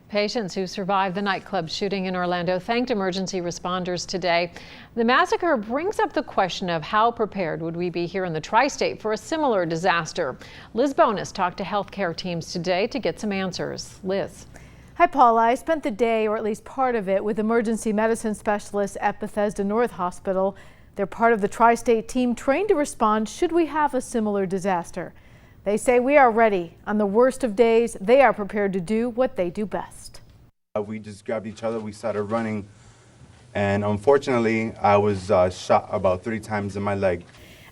Patients who survived the nightclub shooting in Orlando thanked emergency responders today. The massacre brings up the question of how prepared would we be here in the tri-state for a similar disaster. Liz Bonus talked to healthcare teams today to get some answers. Liz. Hi, Paula. I spent the day, or at least part of it, with emergency medicine specialists at Bethesda North Hospital. They're part of the tri-state team trained to respond should we have a similar disaster. They say we are ready. On the worst of days, they are prepared to do what they do best. We just grabbed each other, we started running, and unfortunately, I was shot about 3 times in my leg.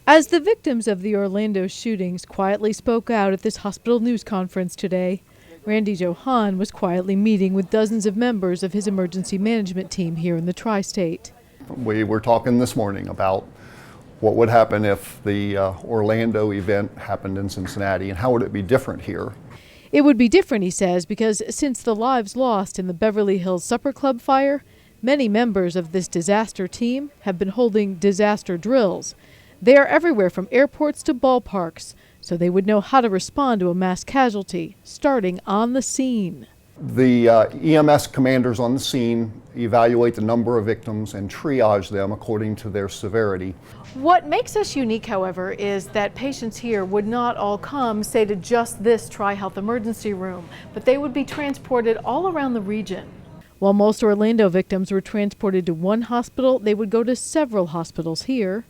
As the victims of the Orlando shootings quietly spoke out at this hospital news conference today, Randy Johann was quietly meeting with dozens of members of his emergency management team here in the tri-state. We were talking this morning about what would happen if the Orlando event happened in Cincinnati, and how would it be different here? It would be different, he says, because since the lives lost in the Beverly Hills Supper Club fire, many members of this disaster team have been holding disaster drills. They are everywhere from airports to ballparks, so they would know how to respond to a mass casualty, starting on the scene. The EMS commanders on the scene evaluate the number of victims and triage them according to their severity. What makes us unique, however, is that patients here would not all come, say, to just this Tri-Health emergency room, but they would be transported all around the region. While most Orlando victims were transported to one hospital, they would go to several hospitals here.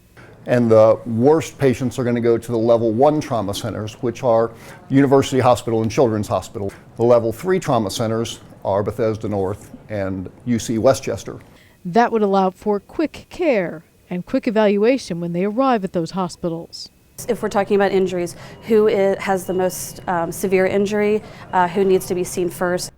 And the worst patients are going to go to the level 1 trauma centers, which are University Hospital and Children's Hospital. The level 3 trauma centers are Bethesda North and UC Westchester. That would allow for quick care and quick evaluation when they arrive at those hospitals. If we're talking about injuries, who has the most severe injury, who needs to be seen first.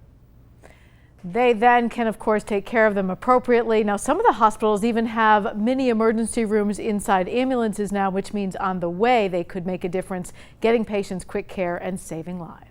They then can, of course, take care of them appropriately. Now, some of the hospitals even have mini emergency rooms inside ambulances now, which means on the way they could make a difference getting patients quick care and saving lives.